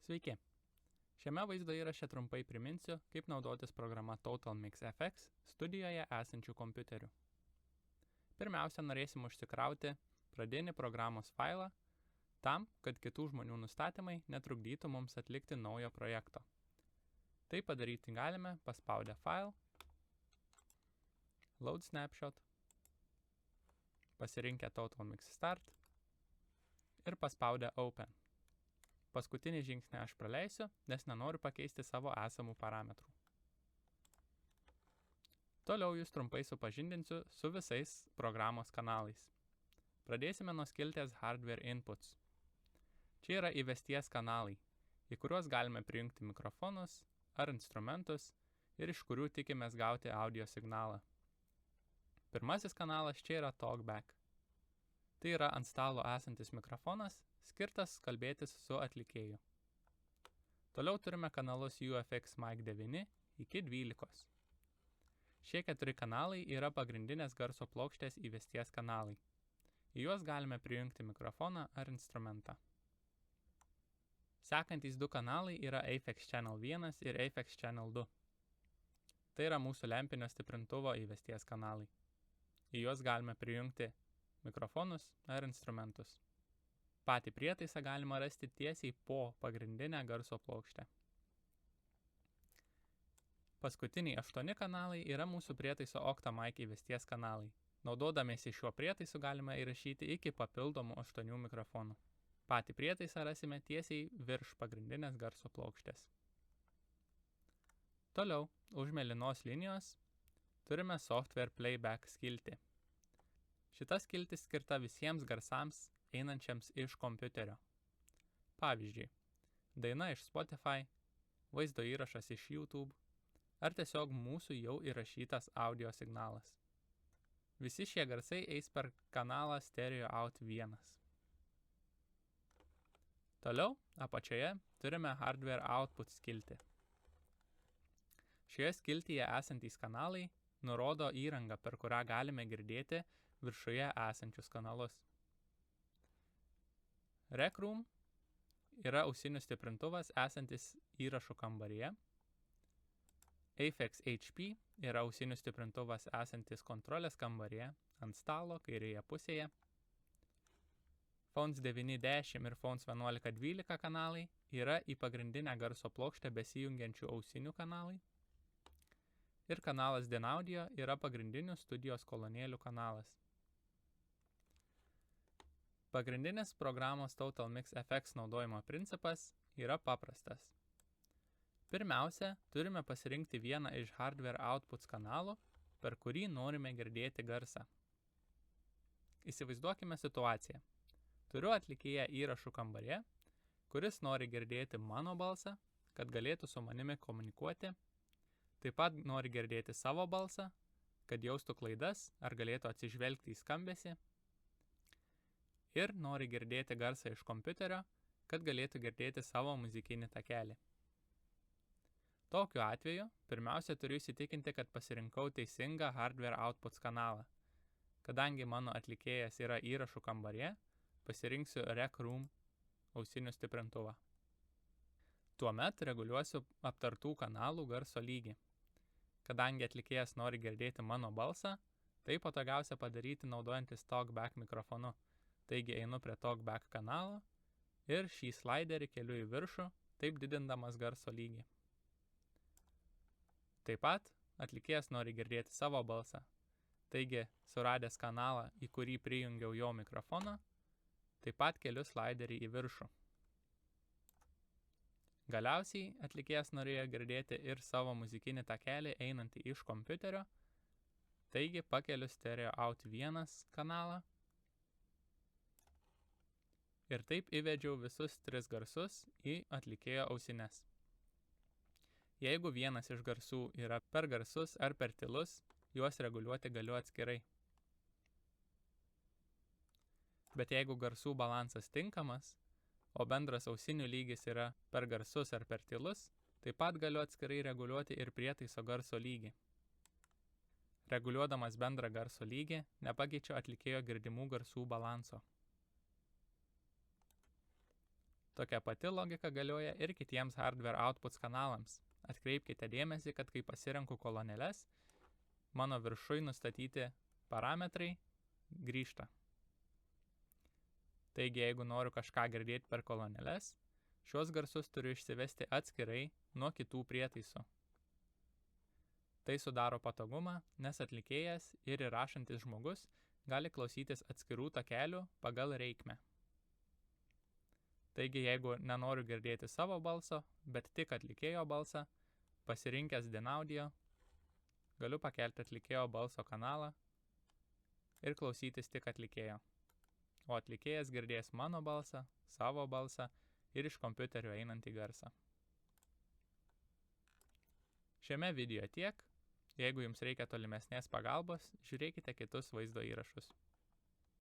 Sveiki! Šiame vaizdo įraše trumpai priminsiu, kaip naudotis programa TotalMix FX studijoje esančių kompiuterių. Pirmiausia, norėsim užsikrauti pradinį programos failą, tam, kad kitų žmonių nustatymai netrukdytų mums atlikti naujo projekto. Tai padaryti galime paspaudę File, Load Snapshot, pasirinkę TotalMix Start ir paspaudę Open. Paskutinį žingsnį aš praleisiu, nes nenoriu pakeisti savo esamų parametrų. Toliau jūs trumpai supažindinsiu su visais programos kanalais. Pradėsime nuo skilties Hardware Inputs. Čia yra įvesties kanalai, į kuriuos galime prijungti mikrofonus ar instrumentus ir iš kurių tikimės gauti audio signalą. Pirmasis kanalas čia yra TalkBack. Tai yra ant stalo esantis mikrofonas, skirtas kalbėtis su atlikėju. Toliau turime kanalus UFX Mic 9 iki 12. Šie 4 kanalai yra pagrindinės garso plokštės įvesties kanalai. Į juos galime prijungti mikrofoną ar instrumentą. Sekantys 2 kanalai yra Aphex Channel 1 ir Aphex Channel 2. Tai yra mūsų lempinio stiprintuvo įvesties kanalai. Į juos galime prijungti mikrofonus ar instrumentus. Patį prietaisą galima rasti tiesiai po pagrindinę garso plokštę. Paskutiniai 8 kanalai yra mūsų prietaiso Octamic įvesties kanalai. Naudodamiesi šiuo prietaisu galime įrašyti iki papildomų 8 mikrofonų. Patį prietaisą rasime tiesiai virš pagrindinės garso plokštės. Toliau, už mėlynos linijos, turime Software Playback skiltį. Šita skiltis skirta visiems garsams einančiams iš kompiuterio. Pavyzdžiui, daina iš Spotify, vaizdo įrašas iš YouTube ar tiesiog mūsų jau įrašytas audio signalas. Visi šie garsai eis per kanalą Stereo Out 1. Toliau, apačioje, turime Hardware Output skiltį. Šioje skiltyje esantys kanalai nurodo įrangą, per kurią galime girdėti viršuje esančius kanalus. Rec Room yra ausinių stiprintuvas esantis įrašų kambaryje. Aphex HP yra ausinių stiprintuvas esantis kontrolės kambaryje ant stalo kairėje pusėje. Phones 910 ir Phones 1112 kanalai yra į pagrindinę garso plokštę besijungiančių ausinių kanalai. Ir kanalas DynAudio yra pagrindinių studijos kolonėlių kanalas. Pagrindinis programos TotalMix FX naudojimo principas yra paprastas. Pirmiausia, turime pasirinkti vieną iš Hardware Outputs kanalų, per kurį norime girdėti garsą. Įsivaizduokime situaciją. Turiu atlikėją įrašų kambaryje, kuris nori girdėti mano balsą, kad galėtų su manimi komunikuoti. Taip pat nori girdėti savo balsą, kad jaustų klaidas ar galėtų atsižvelgti į skambesį. Ir nori girdėti garsą iš kompiuterio, kad galėtų girdėti savo muzikinį takelį. Tokiu atveju, pirmiausia turiu įsitikinti, kad pasirinkau teisingą Hardware Outputs kanalą. Kadangi mano atlikėjas yra įrašų kambaryje, pasirinksiu Rec Room ausinių stiprintuvą. Tuomet reguliuosiu aptartų kanalų garso lygį. Kadangi atlikėjas nori girdėti mano balsą, tai patogiausia padaryti naudojantis TalkBack mikrofonu. Taigi einu prie TalkBack kanalo ir šį sliderį keliu į viršų, taip didindamas garso lygį. Taip pat atlikėjas nori girdėti savo balsą. Taigi, suradęs kanalą, į kurį prijungiau jo mikrofoną, taip pat keliu sliderį į viršų. Galiausiai atlikėjas norėjo girdėti ir savo muzikinį takelį einantį iš kompiuterio, taigi pakeliu Stereo Out 1 kanalą ir taip įvedžiau visus 3 garsus į atlikėjo ausines. Jeigu vienas iš garsų yra per garsus ar per tylus, juos reguliuoti galiu atskirai. Bet jeigu garsų balansas tinkamas, o bendras ausinių lygis yra per garsus ar per tylus, taip pat galiu atskirai reguliuoti ir prietaiso garso lygį. Reguliuodamas bendrą garso lygį, nepakeičiu atlikėjo girdimų garsų balanso. Tokia pati logika galioja ir kitiems hardware outputs kanalams. Atkreipkite dėmesį, kad kai pasirenku kolonėles, mano viršuj nustatyti parametrai grįžta. Taigi, jeigu noriu kažką girdėti per kolonėles, šios garsus turiu išsivesti atskirai nuo kitų prietaisų. Tai sudaro patogumą, nes atlikėjas ir įrašantis žmogus gali klausytis atskirų takelių pagal reikmę. Taigi, jeigu nenoriu girdėti savo balso, bet tik atlikėjo balsą, pasirinkęs DynAudio, galiu pakelti atlikėjo balso kanalą ir klausytis tik atlikėjo. O atlikėjas girdės mano balsą, savo balsą ir iš kompiuterio einantį garsą. Šiame video tiek. Jeigu jums reikia tolimesnės pagalbos, žiūrėkite kitus vaizdo įrašus.